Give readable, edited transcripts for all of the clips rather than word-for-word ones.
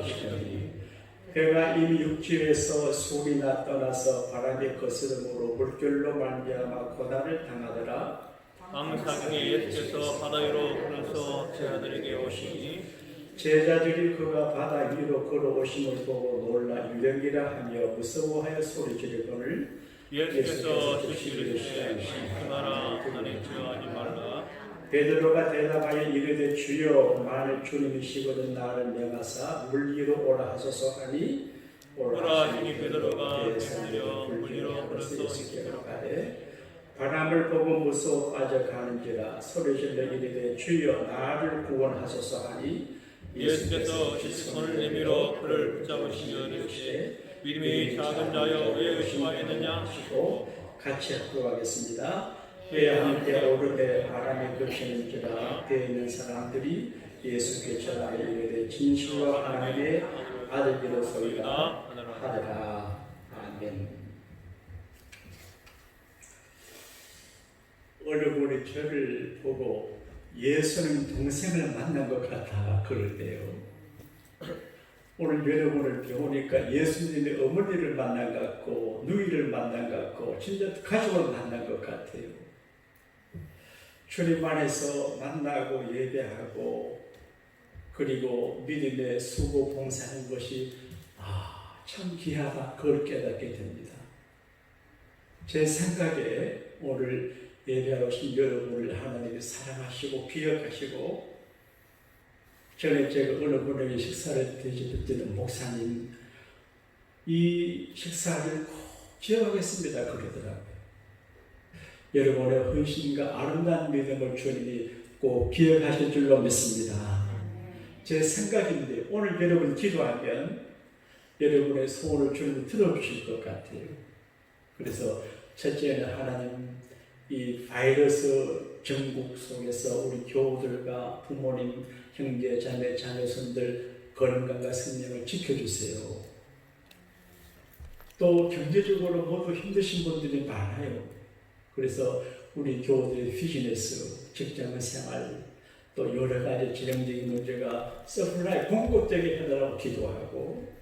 주시니 그가 이미 육지에서 소리나 떠나서 바람에 거스름으로 물결로 말미암아 고난을 당하더라. 암사경에 예수께서 바다 위로 걸어서 제자들에게 오시니 제자들이 그가 바다 위로 걸어오심을 보고 놀라 유령이라 하며 무서워하여 소리 지르거늘 예수께서 주시기를 심하라 나는 주여하지 말라. 베드로가 대답하여 이르되 주여 만일 주님이시거든 나를 명하사 물 위로 오라 하소서 하니 오라 하시니 베드로가 내려 물 위로 걸어서 예수께로 가되 바람을 보고 무서워 빠져가는지라 소리질러 이르되 주여 나를 구원하소서 하니 예수께서 손을 내밀어 그를 붙잡으시며 이르시되 믿음이 작은 자여 왜 의심하였느냐 하시고 같이 합독하겠습니다. 배에 함께 오르되 바람이 그치는지라 배에 있는 사람들이 예수께 전하여 이르되 진실로 하나님의 아들이로소이다 하더라. 아멘. 어느 분이 저를 보고 예수는 동생을 만난 것 같아 그럴 때요. 오늘 여러분을 배우니까 예수님의 어머니를 만난 것 같고 누이를 만난 것 같고 진짜 가족을 만난 것 같아요. 주님 안에서 만나고 예배하고 그리고 믿음의 수고 봉사하는 것이 참 귀하다 그걸 깨닫게 됩니다. 제 생각에 오늘 예배하러 오신 여러분을 하나님이 사랑하시고 기억하시고 전에 제가 어느 분에게 식사를 드리던 목사님 이 식사를 꼭 기억하겠습니다 그러더라고요. 여러분의 헌신과 아름다운 믿음을 주님이 꼭 기억하실 줄로 믿습니다. 제 생각인데 오늘 여러분 기도하면 여러분의 소원을 주님이 들어주실 것 같아요. 그래서 첫째는 하나님 이 바이러스 전국 속에서 우리 교우들과 부모님, 형제, 자매, 자녀손들 건강과 생명을 지켜주세요. 또 경제적으로 모두 힘드신 분들이 많아요. 그래서 우리 교우들의 비즈니스, 직장 생활, 또 여러 가지 재정적인 문제가 서플라이 공급되게 해달라고 기도하고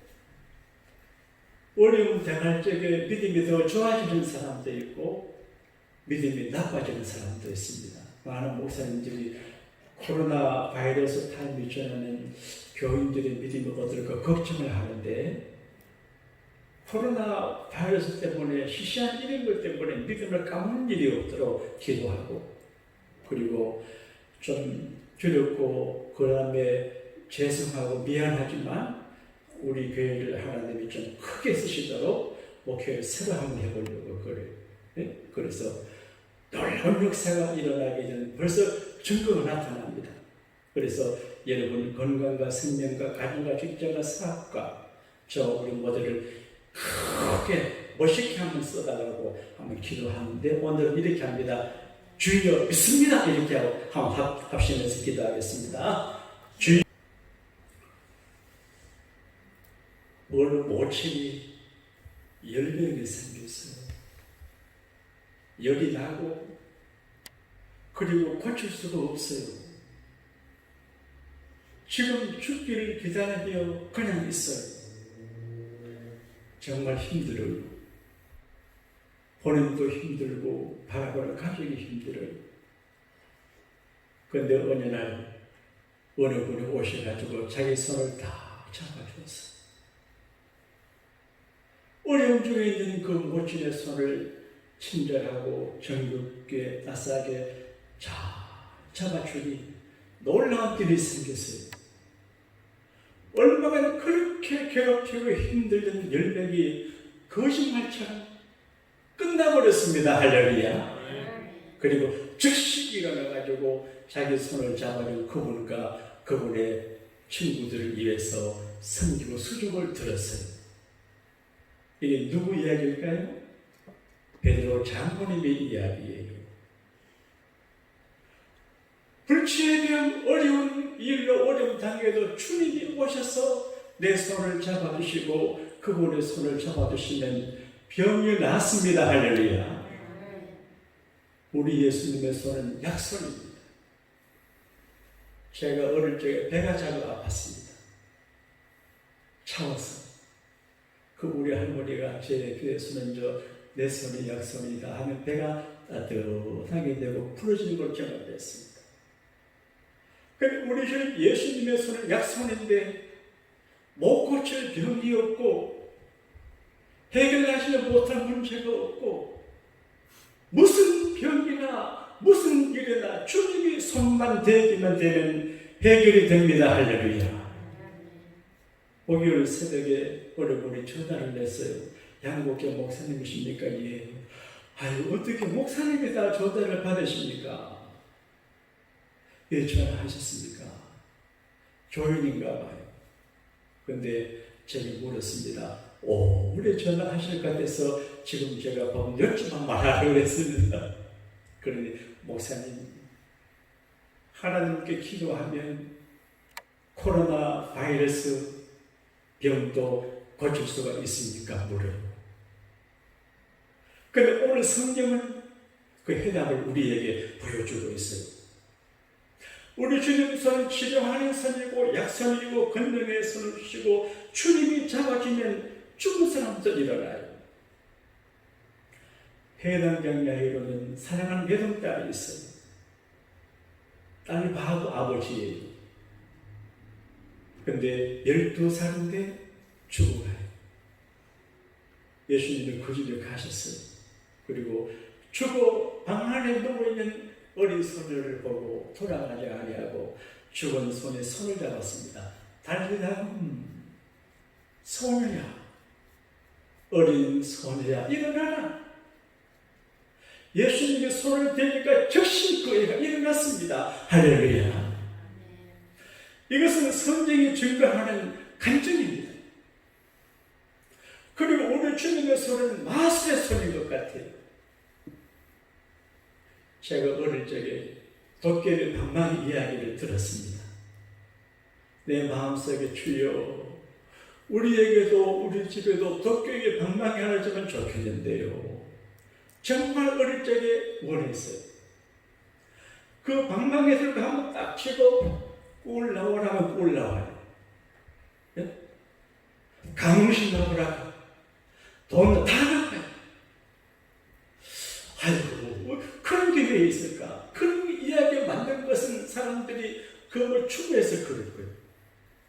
어려움 당할 적에 믿음이 더 좋아지는 사람도 있고 믿음이 나빠지는 사람도 있습니다. 많은 목사님들이 코로나 바이러스 타임이 전에는 교인들의 믿음이 어떨까 걱정을 하는데 코로나 바이러스 때문에 시시한 이런 것 때문에 믿음을 까먹는 일이 없도록 기도하고 그리고 좀 두렵고 그 다음에 죄송하고 미안하지만 우리 교회를 하나님이 좀 크게 쓰시도록 목회를 새로 한번 해보려고 그래요. 네? 그래서 놀라운 역사가 일어나게 되는 벌써 증거가 나타납니다. 그래서 여러분 건강과 생명과 가정과 직장과 사업과 저 우리 모델을 크게 멋있게 한번 써달라고 한번 기도하는데 오늘은 이렇게 합니다. 주여 믿습니다 이렇게 하고 한번 합심해서 기도하겠습니다. 주여 어느 모친이 열병이 생겼어요. 열이 나고 그리고 고칠 수가 없어요. 지금 죽기를 기다리며 그냥 있어요. 정말 힘들어요. 본인도 힘들고 바라보는 가족이 힘들어요. 그런데 어느 날 어느 분이 오셔가지고 자기 손을 다 잡아주었어요. 어려움 중에 있는 그 모친의 손을 친절하고 정겹게 따스하게 잘 잡아주니 놀라운 일이 생겼어요. 얼마나 그렇게 괴롭히고 힘들던 열매가 거짓말처럼 끝나버렸습니다. 할렐루야. 그리고 즉시 일어나가지고 자기 손을 잡아준 그분과 그분의 친구들을 위해서 섬기고 수족을 들었어요. 이게 누구 이야기일까요? 베드로 장로님의 이야기예요. 불치에대한 어려운 일로 어려운 당에도 주님이 오셔서 내 손을 잡아주시고 그분의 손을 잡아주시면 병이 낫습니다. 할렐루야. 우리 예수님의 손은 약손입니다. 제가 어릴 적에 배가 자주 아팠습니다. 차워서 그 우리 할머니가 제 그 손은 내 손이 약손이다 하면 배가 따뜻하게 되고 풀어지는 걸 경험했습니다. 그런데 우리 주님 예수님의 손은 약손인데 못 고칠 병이 없고 해결하지 못할 문제가 없고 무슨 병이나 무슨 일이나 주님이 손만 대기만 되면 해결이 됩니다. 할렐루야. 목요일 새벽에 어려분이 전화를 냈어요. 양복교 목사님이십니까? 예. 아유, 어떻게 목사님이 다 전화를 받으십니까? 예, 전화하셨습니까? 교인인가 봐요. 근데 제가 물었습니다. 오래 전화하실 것 같아서 지금 제가 몇 주만 말하려고 했습니다. 그러니 목사님, 하나님께 기도하면 코로나 바이러스 병도 고칠 수가 있습니까? 물어요. 그런데 오늘 성경은 그 해답을 우리에게 보여주고 있어요. 우리 주님 손은 치료하는 손이고 약손이고 건능의 손을 주시고 주님이 잡아주면 죽은 사람도 일어나요. 해당경 야이로는 사랑하는 외동딸이 있어요. 딸이 바보 아버지예요. 근데 12살인데 죽어가요. 예수님은 그 집에 가셨어요. 그리고 죽어 방 안에 누워있는 어린 소녀를 보고 돌아가지 아니하고 죽은 손에 손을 잡았습니다. 달리다가 소녀야, 어린 소녀야, 일어나라. 예수님의 손을 대니까 즉시 그 애가 일어났습니다. 할렐루야. 이것은 성경이 증거하는 간증입니다. 그리고 우리 주님의 손은 마술의 손인 것 같아요. 제가 어릴 적에 도깨비 방망이 이야기를 들었습니다. 내 마음속에 주여, 우리에게도 우리 집에도 도깨비 방망이 하나 주면 좋겠는데요. 정말 어릴 적에 원했어요. 그 방망이를 한번 딱 치고 꿀 나오라면 꿀 나와요. 네? 강릉시 나오라고 돈 다 나와요. 아이고, 그런 게 왜 있을까? 그런 이야기 만든 것은 사람들이 그걸 추구해서 그럴 거예요.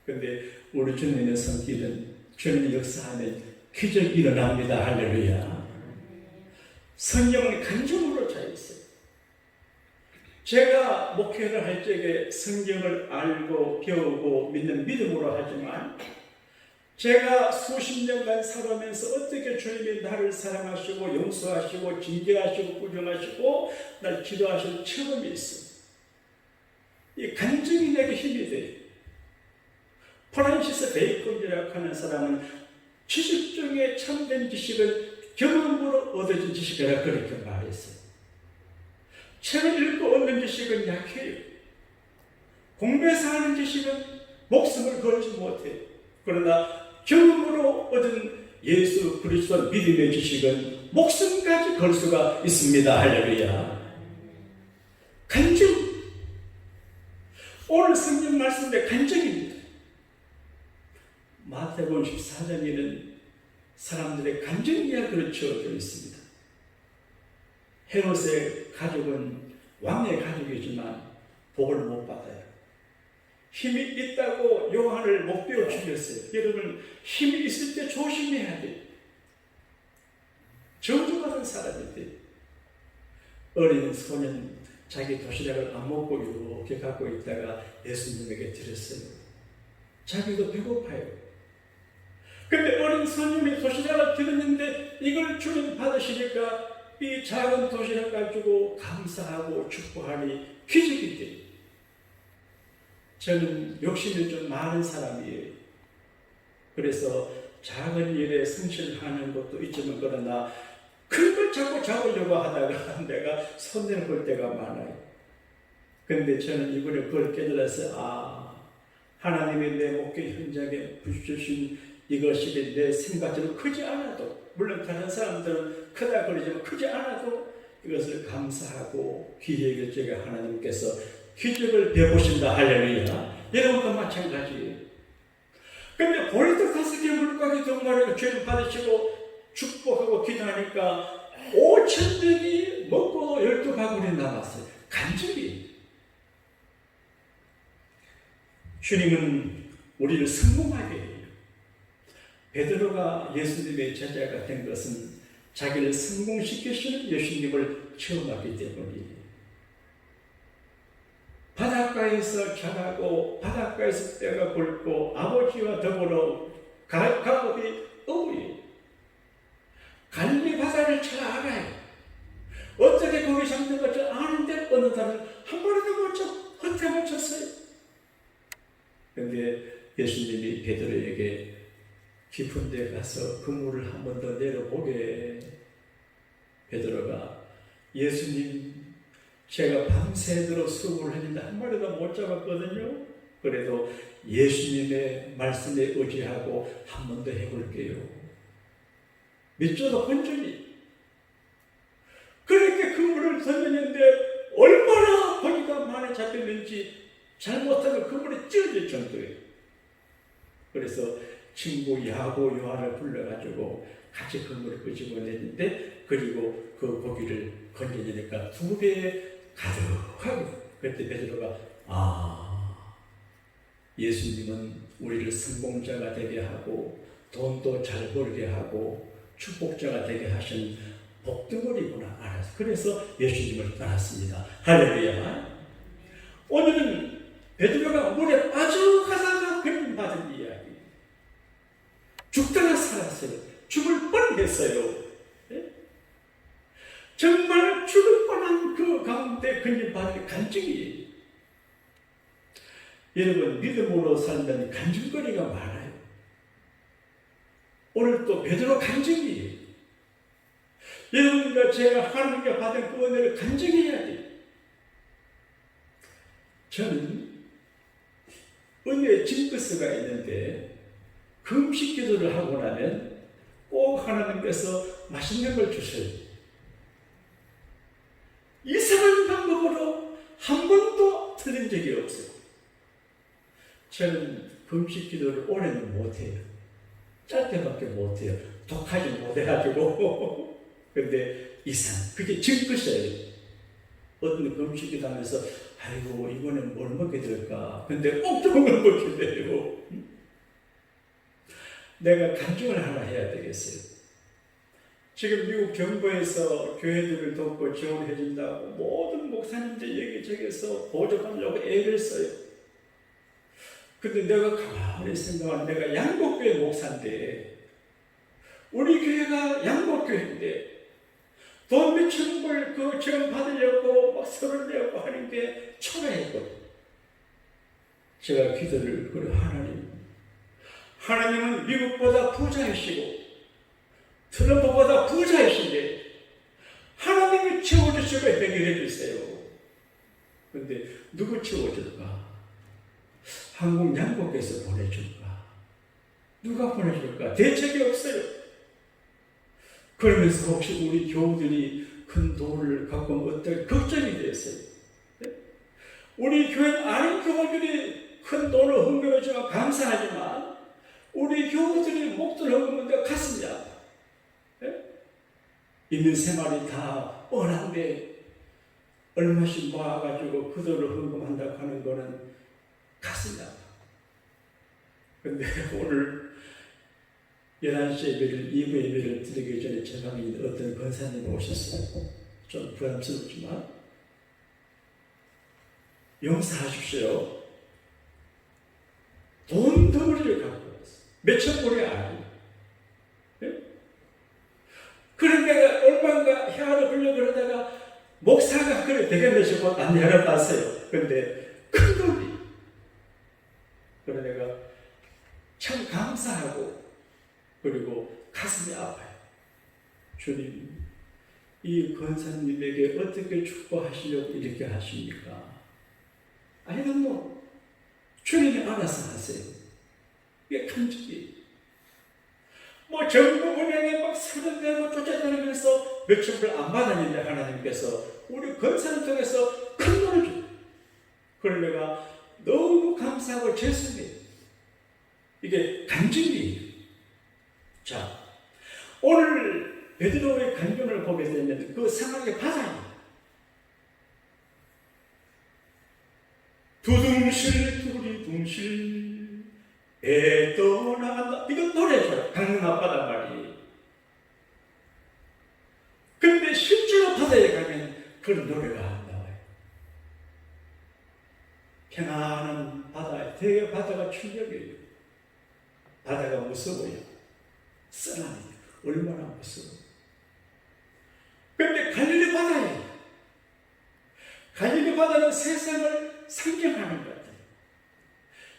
그런데 우리 주님의 손길은 주님의 역사하면 기적이 일어납니다. 할렐루야. 성경은 간증으로 차 있어요. 제가 목회를 할 적에 성경을 알고 배우고 믿는 믿음으로 하지만 제가 수십 년간 살아가면서 어떻게 주님이 나를 사랑하시고 용서하시고 징계하시고 구정하시고 날 기도하시는 체험이 있어요. 이 간증이 내게 힘이 돼요. 프란시스 베이컨이라고 하는 사람은 지식 중에 참된 지식은 경험으로 얻어진 지식이라 그렇게 말했어요. 책을 읽고 얻는 지식은 약해요. 공부해서 하는 지식은 목숨을 걸지 못해요. 그러나 경험으로 얻은 예수 그리스도 믿음의 지식은 목숨까지 걸 수가 있습니다. 할렐루야. 간증. 오늘 성경 말씀의 간증입니다. 마태복음 14장에는 사람들의 간증 이야기를 지어져 있습니다. 헤롯의 가족은 왕의 가족이지만 복을 못 받아요. 힘이 있다고 요한을 목베어 죽였어요. 여러분, 힘이 있을 때 조심해야 돼요. 저주받은 사람인데 어린 소년 자기 도시락을 안 먹고 이렇게 갖고 있다가 예수님에게 드렸어요. 자기도 배고파요. 근데 어린 손님이 도시락을 드렸는데 이걸 주님 받으시니까 이 작은 도시락 가지고 감사하고 축복하니 기적이 돼요. 저는 욕심이 좀 많은 사람이에요. 그래서 작은 일에 성실하는 것도 있지만 그러나 큰 걸 자꾸 잡으려고 하다가 내가 손해를 볼 때가 많아요. 근데 저는 이번에 그걸 깨달아서 하나님이 내 목회 현장에 주신 이것이 내 생각처럼 크지 않아도, 물론 다른 사람들은 크다 그러지만 크지 않아도 이것을 감사하고 기회에 제가 하나님께서 기적을 베푸신다. 할렐루야. 여러분도 마찬가지예요. 근데 보리떡 5개 동안에 죄를 받으시고 축복하고 기도하니까 5,000명이 먹고 12바구니 남았어요. 간증이. 주님은 우리를 성공하게 해요. 베드로가 예수님의 제자가 된 것은 자기를 성공시키시는 예수님을 체험하기 때문이에요. 바닷가에서 자라고 바닷가에서 뼈가 굵고 아버지와 더불어 가업이 어부예요. 갈릴리 바다를 잘 알아요. 어떻게 고기 잡는 것을 아는데 어느 날은 한 마리도 못 잡고 헛에 못 쳤어요. 그런데 예수님이 베드로에게 깊은 데 가서 그물을 한 번 더 내려보게. 베드로가 예수님, 제가 밤새도록 수고를 했는데 한 마리도 못 잡았거든요. 그래도 예수님의 말씀에 의지하고 한 번 더 해볼게요. 믿죠도 본전이. 그렇게 그물을 던졌는데 얼마나 고기가 많이 잡혔는지 잘못하면 그물이 찢어질 정도예요. 그래서 친구 야고 요한을 불러가지고 같이 그물을 끄집어냈는데, 그리고 그 고기를 건져내니까 2배 가득하고. 그때 베드로가 예수님은 우리를 성공자가 되게 하고 돈도 잘 벌게 하고 축복자가 되게 하신 복덩어리구나 알았어. 그래서 예수님을 따랐습니다. 할렐루야. 오늘은 베드로가 물에 빠져가다가 걸림받은 이야기. 죽다가 살았어요. 죽을 뻔했어요. 네? 정말 죽을 뻔한 그 가운데 걸림받은 간증이에요. 여러분, 믿음으로 살면 간증거리가 많아요. 오늘 또 베드로 간증이에요. 여러분과 제가 하나님께 받은 그 은혜를 간증해야 돼요. 저는 은혜의 징크스가 있는데, 금식 기도를 하고 나면 꼭 하나님께서 맛있는 걸 주셔요. 이상한 방법으로 한 번도 틀린 적이 없어요. 저는 금식 기도를 오래는 못해요. 짧게밖에 못해요. 독하지 못해가지고. 근데 그게 징크스예요. 어떤 금식 기도 하면서 아이고 이번엔 뭘 먹게 될까. 근데 꼭 좋은 걸 먹게 돼요. 내가 간증을 하나 해야 되겠어요. 지금 미국 정부에서 교회들을 돕고 지원해 준다고 모든 목사님들 여기저기서 보조하려고 애를 써요. 근데 내가 가만히 생각하면 내가 양복교회 목사인데, 우리 교회가 양복교회인데 돈 몇천 불 그 지원 받으려고 막 서를 내고 하는 게 초라했거든요. 제가 기도를 그래, 하나님은 미국보다 부자이시고 트럼프보다 부자이신데 하나님이 채워주시고 해결해 주세요. 그런데 누구 채워줄까? 한국 양복에서 보내줄까? 누가 보내줄까? 대책이 없어요. 그러면서 혹시 우리 교우들이 큰 돈을 갖고 오면 어떨까 걱정이 됐어요. 네? 우리 교회 아닌 교우들이 큰 돈을 헌금해주면 감사하지만 우리 교우들이 목돈 헌금하는데 가슴이 아파. 네? 있는 생활이 다 뻔한데 얼마씩 모아가지고 그 돈을 헌금한다고 하는 거는 가슴이 아파. 근데 오늘 11시 예배를, 2부 예배를 드리기 전에 제 방에 있는 어떤 권사님이 오셨어요. 좀 부담스럽지만 용서하십시오. 돈 덩어리를 갖고 왔어요. 몇천 불이 아니에요. 네? 그런 내가 얼마인가 혀를 흘려 그러다가 목사가 그래 되겠네 싶고 안내를 봤어요. 근데 큰 돈이. 그래 내가 참 감사하고 그리고 가슴이 아파요. 주님, 이 권사님에게 어떻게 축복하시려고 이렇게 하십니까? 아니, 주님이 알아서 하세요. 이게 간증이에요. 정부 은행에 막 서른대고 쫓아다니면서 몇천 불 안 받았는데 하나님께서 우리 권사를 통해서 큰 돈을 줘요. 그걸 내가 너무 감사하고 죄송해요. 이게 간증이에요. 자, 오늘 베드로의 간증을 보게 되면 그 상황의 바다입니다. 두둥실 두리둥실 배 떠나간다. 이건 노래죠. 강릉 앞바다 말이. 그런데 실제로 바다에 가면 그런 노래가 안 나와요. 평안한 바다에 되게 바다가 충격이에요. 바다가 무서워요. 쓰나미 얼마나 무서워. 그런데 갈릴리 바다예요. 갈릴리 바다는 세상을 상징하는 것 같아요.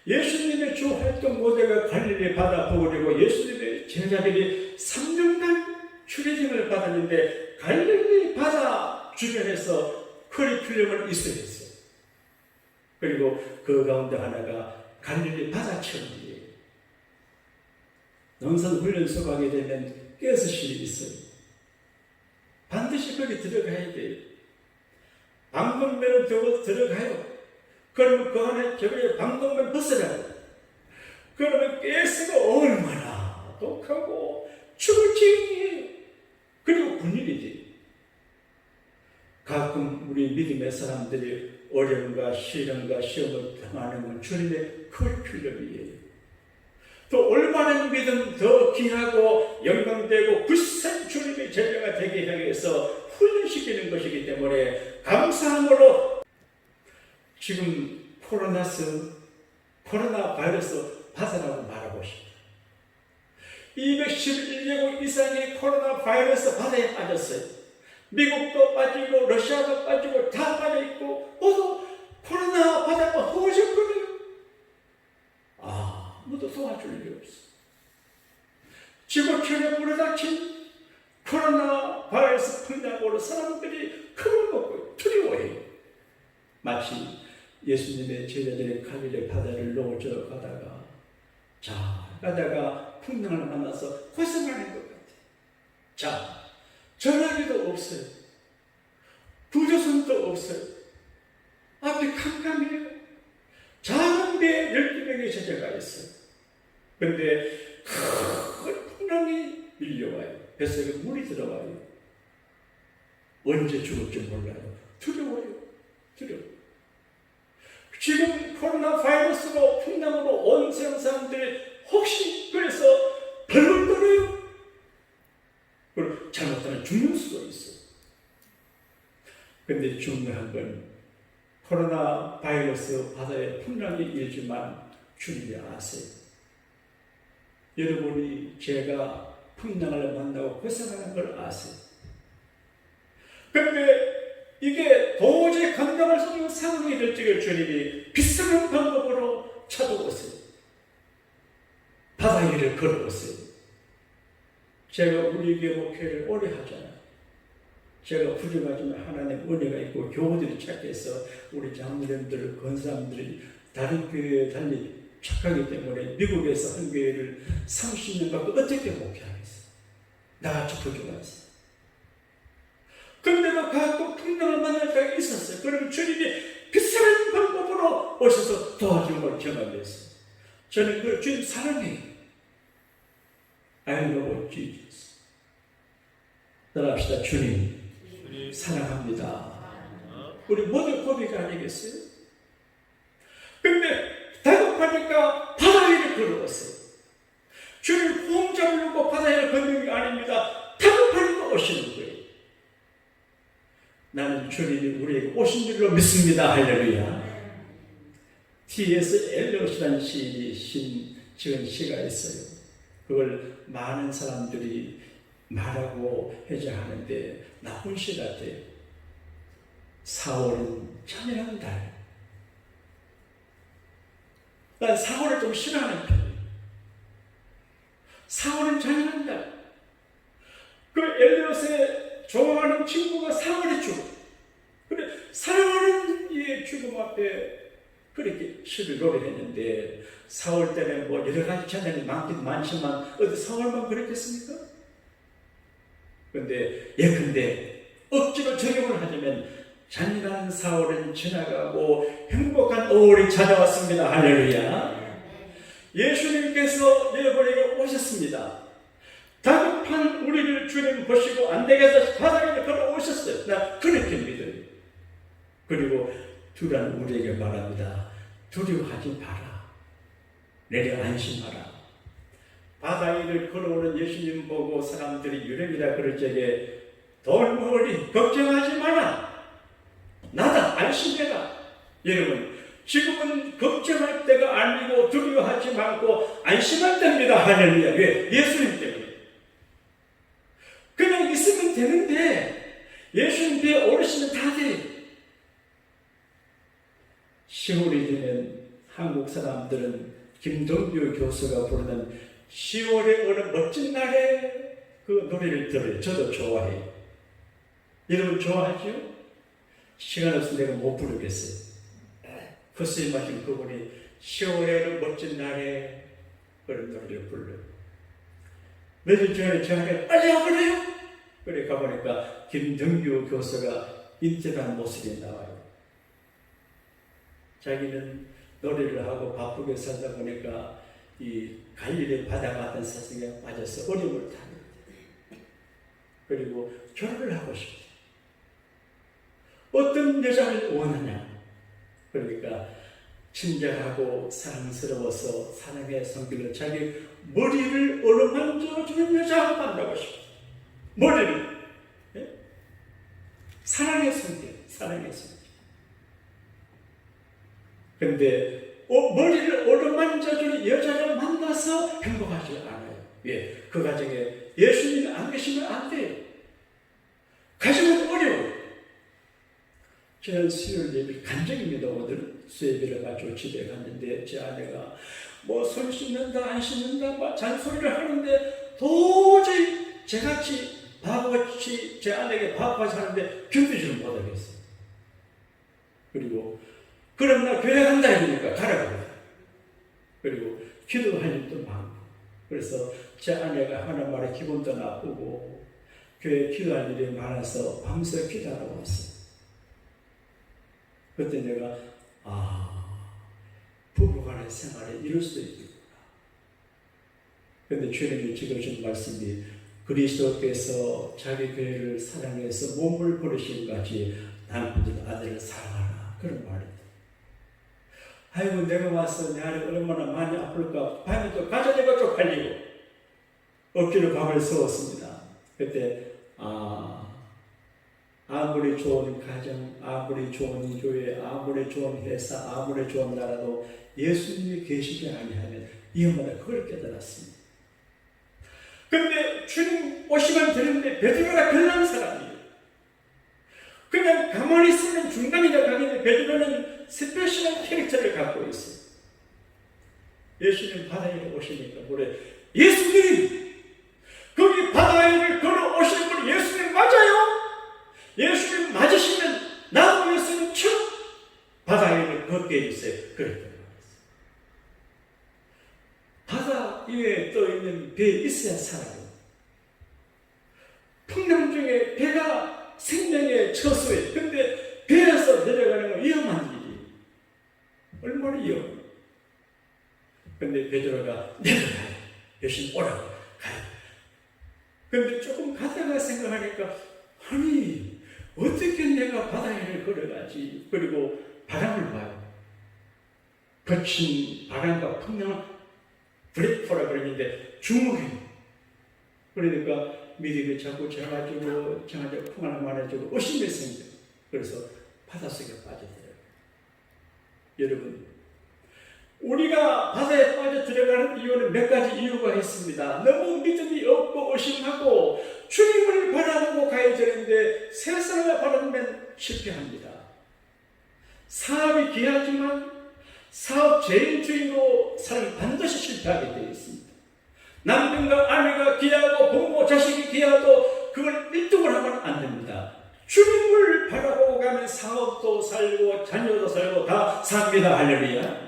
예수님의 주 활동 모델가 갈릴리 바다 부근이고 예수님의 제자들이 3년간 추리징을 받았는데 갈릴리 바다 주변에서 커리큘럼을 있어야 했어요. 그리고 그 가운데 하나가 갈릴리 바다 체험이에요. 농산 훈련소 가게 되면 가스실이 있어요. 반드시 거기 들어가야 돼요. 방독면을 두고 들어가요. 그러면 그 안에 저기에 방독면 벗으라고. 그러면 가스가 얼마나 독하고 죽을 지경이에요. 그리고 군인이지. 가끔 우리 믿음의 사람들이 어려움과 시련과 시험을 당하는 건 주님의 커리큘럼이에요. 또 올바른 믿음 더 귀하고 영광되고 굳센 주님의 제자가 되게 하기 위해서 훈련시키는 것이기 때문에 감사함으로 지금 코로나 바이러스 바다라고 말하고 싶다. 211개국 이상의 코로나 바이러스 바다에 빠졌어요. 미국도 빠지고 러시아도 빠지고 다 빠져있고 모두 코로나 바다가 허우적거려요. 아무도 도와줄 일이 없어. 지구촌에 불어닥친 코로나 바이러스 풍랑으로 사람들이 겁을 먹고 두려워해요. 마치 예수님의 제자들의 갈릴리 바다를 넘어져 가다가 풍랑을 만나서 고생하는 것 같아요. 자, 전화기도 없어요. 구조선도 없어요. 앞에 캄캄해요. 작은 배에 12명의 제자가 있어요. 그런데 큰 풍랑이 밀려와요. 뱃속에 물이 들어와요. 언제 죽을지 몰라요. 두려워요. 지금 코로나 바이러스로 풍랑으로 온 세상 사람들이 혹시 그래서 벌벌 떨어요. 그리고 잘못하면 죽는 수도 있어요. 그런데 중요한 건 코로나 바이러스 바다에 풍랑이 일지만 주님이 아세요. 여러분이 제가 풍랑을 만나고 고생하는 걸 아세요. 그런데 이게 도저히 감당할 수 없는 상황이 될 적에 주님이 비슷한 방법으로 찾아오세요. 바다 위를 걸어오세요. 제가 우리에게 목회를 오래 하잖아요. 제가 부족하지만 하나님 은혜가 있고 교우들이 착해서 우리 장로님들, 권사님들이 다른 교회에 달리 착하기 때문에 미국에서 한 교회를 30년 갖고 어떻게 목회하겠어요? 나같이 부족하지. 그런데도 가끔 풍랑을 만날 때가 있었어요. 그러면 주님이 비슷한 방법으로 오셔서 도와주는 걸 경험했어요. 저는 그 주님 사랑해요. I love Jesus. 따라합시다. 주님 사랑합니다. 우리 모두 고백이 아니겠어요? 근데 다급하니까 바다 위를 걸어왔어요. 주님 호응 잡으려고 바다 위를 걷는 게 아닙니다. 다급하니까 오시는 거예요. 나는 주님이 우리에게 오신 줄로 믿습니다. 할렐루야. T.S. 엘리엇이라는 시인이 지은 시가 있어요. 그걸 많은 사람들이 말하고 해제하는데 나쁜 시 같아요. 4월은 찬양한 달. 난 4월을 좀 싫어하는 편이에요. 4월은 찬양한 달. 그 엘리엇의 좋아하는 친구가 4월에 죽어. 근데 사랑하는 이의 죽음 앞에 그렇게 시를 노래했는데 4월 때는 뭐 여러 가지 찬양이 많긴 많지만 어디 4월만 그랬겠습니까? 근데 예컨대 억지로 적용을 하자면 잔인한 4월은 지나가고 행복한 5월이 찾아왔습니다. 할렐루야. 예수님께서 여러분에게 오셨습니다. 주님 보시고 안 되겠다 바닥에 걸어오셨어요. 나 그렇게 믿어요. 그리고 두란 우리에게 말합니다. 두려워하지 마라. 내려 안심하라. 바다 위를 걸어오는 예수님 보고 사람들이 유령이라 그럴 적에 돌머리 걱정하지 마라. 나다 안심해라. 여러분 지금은 걱정할 때가 아니고 두려워하지 말고 안심할 때입니다. 할렐루야. 왜? 예수님 때문에. 그냥 있으면 되는데 예수님 뒤에 오르시면 다 돼. 10월이 되면 한국 사람들은 김동규 교수가 부르는 10월의 어느 멋진 날에 그 노래를 들어요. 저도 좋아해요. 여러분 좋아하죠? 시간 없으면 내가 못 부르겠어요. 코스에 마신 그분이 10월의 어느 멋진 날에 그런 노래를 불러요. 며칠 전에 저한테 빨리 와보래요. 그래 가보니까 김동규 교수가 인터뷰한 모습이 나와요. 자기는 노래를 하고 바쁘게 살다 보니까 이 갈릴리 바다 같은 세상에 빠져서 어려움을 타는 거예요. 그리고 결혼을 하고 싶대. 어떤 여자를 원하냐? 그러니까 친절하고 사랑스러워서 사랑의 성질로 자기 머리를 어루만져주는 여자를 만나고 싶대. 머리를. 네? 사랑의 성질, 사랑의 성질. 근데 머리를 어루만져주는 여자를 만나서 행복하지 않아요. 왜? 그 가정에 예수님이 안 계시면 안 돼요. 가정은 어려워요. 지난 수요일 예배 간증입니다. 오늘 수요일을 가지고 집에 갔는데 제 아내가 뭐 손 씻는다 안 씻는다 막 잔소리를 하는데 도저히 제같이 바보같이 제 아내에게 바보같이 하는데 견디지를 못하겠어요. 그리고 그럼 나 교회 간다 이러니까 가라고 해요. 그리고 기도할 일도 많고 그래서 제 아내가 하는 말에 기분도 나쁘고 교회 기도할 일이 많아서 밤새 기도하러 왔어요. 그때 내가 부부간의 생활에 이럴 수도 있겠구나. 그런데 주님이 지금 말씀이 그리스도께서 자기 교회를 사랑해서 몸을 버리신 같이 남편들 아들을 사랑하라 그런 말입니다. 아이고 내가 와서 내 아내가 얼마나 많이 아플까. 밤에 또 가자니까 쪽팔리고 어깨로 밥을 세웠습니다. 그때 아무리 좋은 가정, 아무리 좋은 교회, 아무리 좋은 회사, 아무리 좋은 나라도 예수님이 계시지 아니하면 위험하다 그걸 깨달았습니다. 그런데 주님 오시면 되는데 베드로가 별난 사람이에요. 그냥 가만히 있으면 중간이라 가는데 베드로는 스페셜한 캐릭터를 갖고 있어요. 예수님 바다 위로 오시니까 뭐래? 예수님! 거기 바다 위를 걸어 오시는 분 예수님 맞아요? 예수님 맞으시면 나도 예수님 쳐 바다 위를 걷게 해주세요. 그랬단 말이었어요. 바다 위에 떠있는 배에 있어야 살아요. 풍랑 중에 배가 생명의 처소에 근데 배에서 내려가는 건 위험한 일이 얼마나 위험해요. 근데 베드로가 내려가요. 예수님 오라고 가요. 근데 조금 가다가 생각하니까 아니 어떻게 내가 바다 위를 걸어가지? 그리고 바람을 봐요. 거친 바람과 풍랑을 브레이크라 그러는데 주무해요. 그러니까 믿음이 자꾸 져가지고 저한테 풍랑을 말해주고 의심이 생겨요. 그래서 바닷속에 빠져들어요. 여러분 우리가 바다에 빠져 들어가는 이유는 몇 가지 이유가 있습니다. 너무 믿음이 없고 의심하고 주님을 바라보고 가야 되는데 세상을 바라보면 실패합니다. 사업이 귀하지만 사업 제일주의로 사람이 반드시 실패하게 되어 있습니다. 남편과 아내가 귀하고 부모 자식이 귀하도 그걸 1등을 하면 안 됩니다. 주님을 바라보고 가면 사업도 살고 자녀도 살고 다 삽니다. 할렐루야.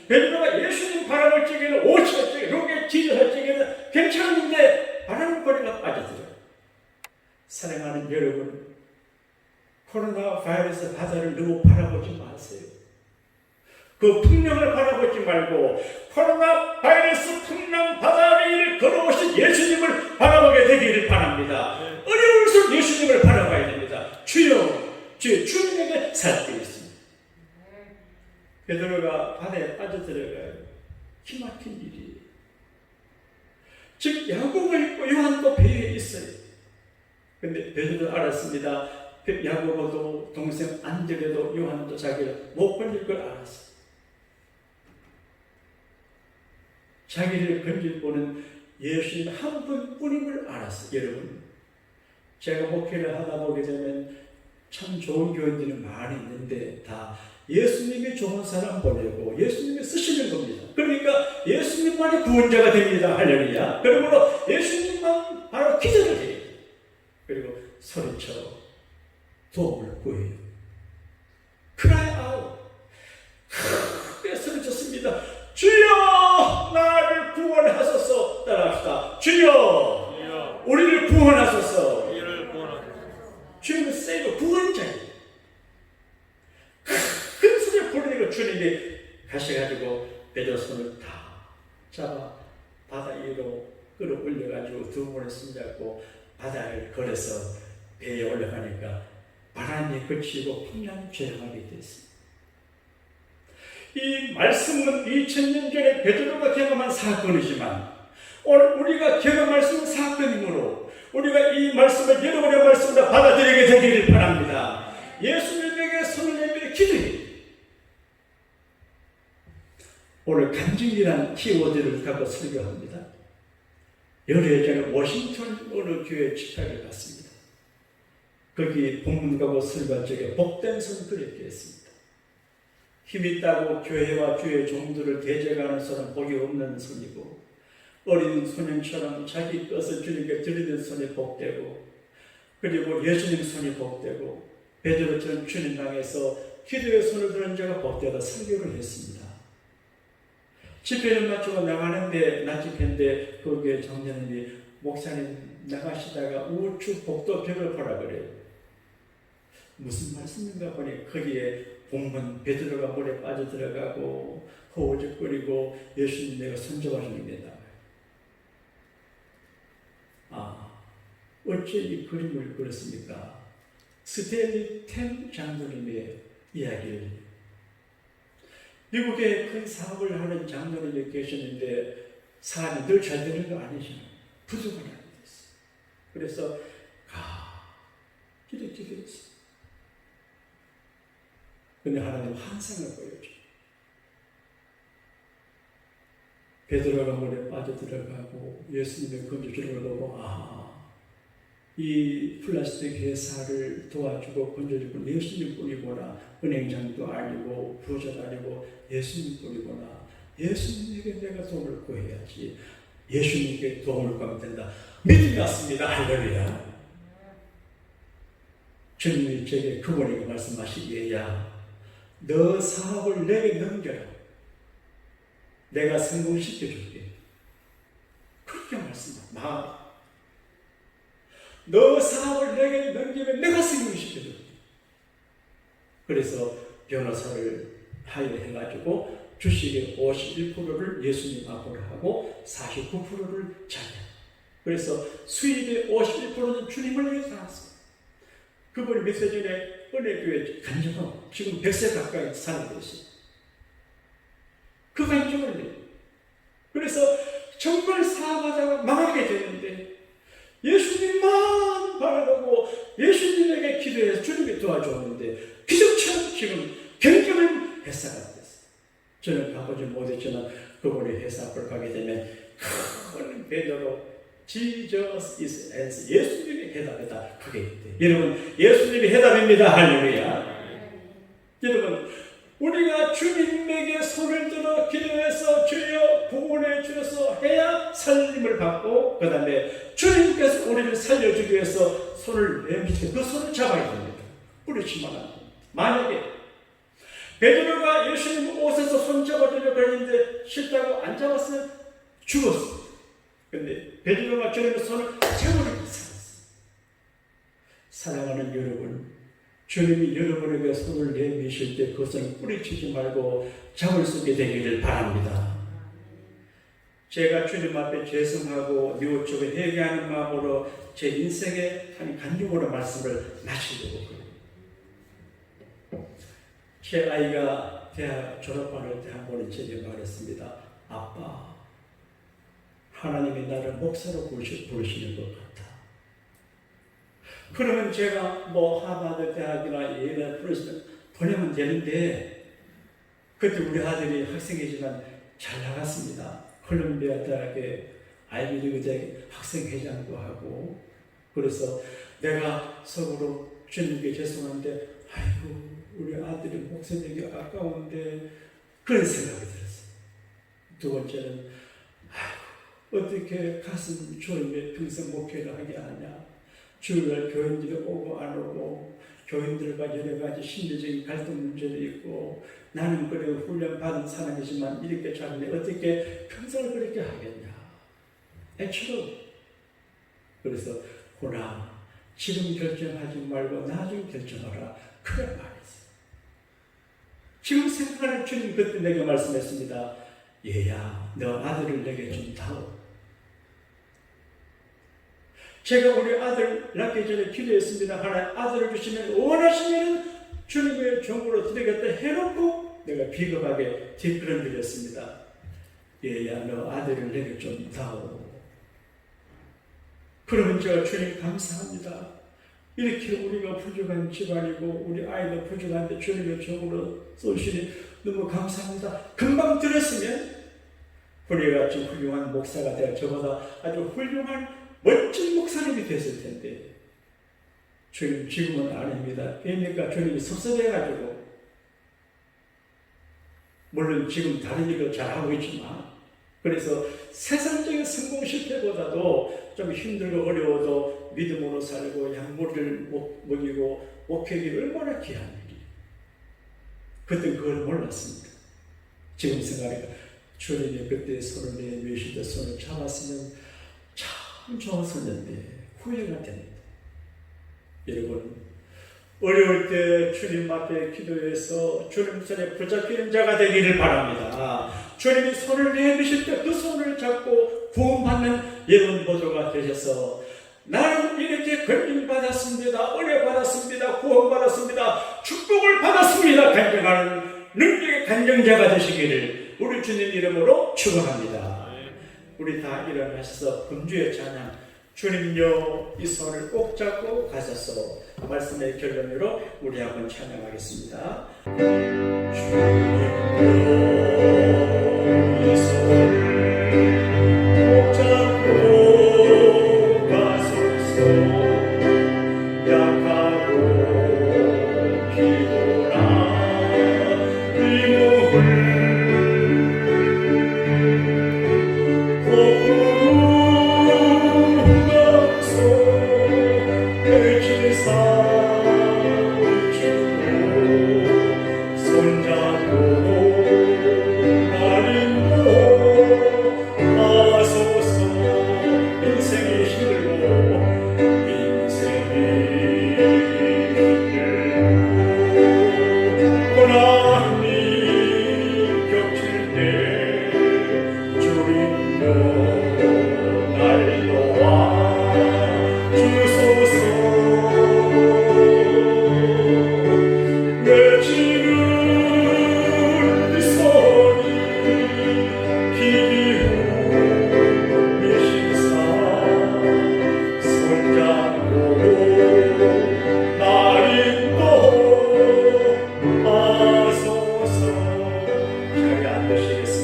베드로가 예수님 바람을 찌기는 50을 찌기 로켓 지도할 찌기는 괜찮은데 바람을 버리가 빠져들어요. 사랑하는 여러분 코로나 바이러스 바다를 너무 바라보지 마세요. 그 풍랑을 바라보지 말고 코로나 바이러스 풍랑 바다 위를 걸어오신 예수님을 바라보게 되기를 바랍니다. 어려울수록 예수님을 바라봐야 됩니다. 주여, 주여, 주님에게 살 때 있습니다. 베드로가 바다에 빠져들어가요. 기막힌 일이에요. 즉 야고보 있고 요한도 배에 있어요. 근데 베드로는 알았습니다. 야고보도 동생 안드레도 요한도 자기를 못 건질 걸 알았어요. 자기를 건질 분은 예수님 한 분뿐임을 알았어요. 여러분, 제가 목회를 하다 보게 되면 참 좋은 교인들이 많이 있는데 다 예수님이 좋은 사람 보내고 예수님이 쓰시는 겁니다. 그러니까 예수님만이 구원자가 됩니다. 할렐루야. 그러므로 예수님만 바로 기도를 해요. 그리고 소리쳐 도움을 구해요. cry out. 크게 소리쳤습니다. 주여 나를 구원하소서. 따라합시다. 주여 우리를 구원하소서. 주님은 세이버 구원자예요. 큰 소리를 부르니까 주님이 가셔가지고 베드로 손을 다 잡아 바다 위로 끌어올려가지고 두 번을 손잡고 바다를 걸어서 배에 올라가니까 바람이 그치고 풍랑이 조용하게 됐습니다. 이 말씀은 2000년 전에 베드로가 경험한 사건이지만 오늘 우리가 경험할 수 있는 사건이므로 우리가 이 말씀을 여러분의 말씀으로 받아들이게 되기를 바랍니다. 예수님에게 손을 내밀어 기도해. 오늘 간증이라는 키워드를 갖고 설교합니다. 열흘 전에 워싱턴 어느 교회 집회를 갔습니다. 거기 본문가고 설교 쪽에 복된 손 그렇게 했습니다. 힘있다고 교회와 주의 종들을 대적하는 손은 복이 없는 손이고 어린 소년처럼 자기 것을 주님께 드리는 손이 복되고 그리고 예수님 손이 복되고 베드로처럼 주님 향해서 기도의 손을 드는 자가 복되다 설교를 했습니다. 집회를 마치고 나가는데 낮 집회인데 거기에 정년님이 목사님 나가시다가 우측 복도 벽을 보라 그래요. 무슨 말씀인가 보니 거기에 본문 베드로가 물에 빠져들어가고 허우적거리고 예수님 내가 손잡아줍니다. 어째 이 그림을 그렸습니까? 스탠리 템 장로님의 이야기를 미국에 큰 사업을 하는 장로님이 계셨는데 사업이 늘 잘 되는 거 아니잖아요. 부족은 아니었어요. 그래서 기도했어요. 근데 하나님 환상을 보여줘요. 베드로가 물에 빠져들어가고 예수님의 건져주는 걸 보고 이 플라스틱 회사를 도와주고 건져주고 예수님뿐이구나. 은행장도 아니고 부자도 아니고 예수님뿐이구나. 예수님에게 내가 도움을 구해야지. 예수님께 도움을 구하면 된다. 믿음이 왔습니다. 할렐루야. 주님이 제게 그분에게 말씀하시기에 너 사업을 내게 넘겨라. 내가 성공시켜줄게. 그렇게 말씀합니다. 너 사업을 내게 넘기면 내가 성공시켜줄게. 그래서 변호사를 하여해가지고 주식의 51%를 예수님 앞으로 하고 49%를 자기. 그래서 수입의 51%는 주님을 위해서 나왔습니다. 그분이 몇 세 전에 은혜교회 간증하고 지금 100세 가까이 사는 것이 그 간증을 해요. 그래서 정말 사업하다가 망하게 되는데 예수님만 바라보고 예수님에게 기도해서 주님이 도와줬는데 기적처럼 지금 경쟁은 회사가 됐어요. 저는 가보지 못했지만 그분이 회사 앞을 가게 되면 큰 배너로 Jesus is answer. 예수님이 해답이다. 그게 있대. 여러분, 예수님이 해답입니다. 할렐루야. 여러분, 우리가 주님에게 손을 들어 기도해서 주여 구원해 주셔서 해야 살림을 받고 그 다음에 주님께서 우리를 살려주기 위해서 손을 내밀때 그 손을 잡아야 됩니다. 뿌리치면 안 됩니다. 만약에 베드로가 예수님 옷에서 손 잡아주려고 했는데 싫다고 안 잡았으면 죽었어요. 근데 베드로가 주님의 손을 세월을 살았어요. 사랑하는 여러분, 주님이 여러분에게 손을 내미실 때 그것을 뿌리치지 말고 잡을 수 있게 되기를 바랍니다. 제가 주님 앞에 죄송하고 뉘우치고 회개하는 마음으로 제 인생의 한 간증으로 말씀을 마치려고 그래요. 제 아이가 대학 졸업할 때 한 번은 제게 말했습니다. 아빠, 하나님이 나를 목사로 부르시는 것 같아. 그러면 제가 뭐 하버드 대학이나 예나 프로스를 보내면 되는데, 그때 우리 아들이 학생이지만 잘 나갔습니다. 콜롬비아 대학의 아이비리그 대학 학생회장도 하고. 그래서 내가 속으로 주님께 죄송한데, 아이고 우리 아들이 목사 되기 아까운데, 그런 생각이 들었어요. 두 번째는 아이고 어떻게 가슴 졸이며 평생 목회를 하게 하냐. 주일날 교인들이 오고 안 오고, 교인들과 여러 가지 심리적인 갈등 문제도 있고, 나는 그래 훈련 받은 사람이지만 이렇게 잘하면 어떻게 평생을 그렇게 하겠냐. 애처로. 그래서 호나 지금 결정하지 말고 나중에 결정하라. 그래 말했어요. 지금 생각하는 주님 그때 내게 말씀했습니다. 얘야, 너 아들을 내게 좀 다오. 제가 우리 아들 낳기 전에 기도했습니다. 하나님 아들을 주시면 원하시면 주님의 종으로 드리겠다 해놓고 내가 비겁하게 뒷걸음 드렸습니다. 얘야, 너 아들을 내게 좀 다오. 그러면 제가 주님 감사합니다. 이렇게 우리가 부족한 집안이고 우리 아이도 부족한데 주님의 종으로 쏘시니 너무 감사합니다. 금방 들었으면 우리가 같이 훌륭한 목사가 되어 저보다 아주 훌륭한 멋진 목사님이 됐을 텐데, 주님 지금은 아닙니다. 왜냐니까 주님이 섭섭해가지고, 물론 지금 다른 일을 잘하고 있지만, 그래서 세상적인 성공 실패보다도 좀 힘들고 어려워도 믿음으로 살고 양보를 먹이고 목회기 얼마나 귀한 일이. 그때 그걸 몰랐습니다. 지금 생각해 주님이 그때 손을 내미실 때 손을 잡았으면 참 좋았었는데 후회가 됩니다. 여러분, 어려울 때 주님 앞에 기도해서 주님 손에 붙잡히는 자가 되기를 바랍니다. 주님이 손을 내미실 때 그 손을 잡고 구원받는 예언 보조가 되셔서 나는 이렇게 건진받았습니다. 은혜 받았습니다. 구원받았습니다. 축복을 받았습니다. 간증하는 능력의 간증자가 되시기를 우리 주님 이름으로 축원합니다. 우리 다 일어나셔서 금주의 찬양, 주님요 이 손을 꼭 잡고 가셔서 말씀의 결론으로 우리 한번 찬양하겠습니다. 주님요 이 손을 꼭 잡고 가소서. 약하고 피곤한 이 몸을 자리에 앉으시겠습니다.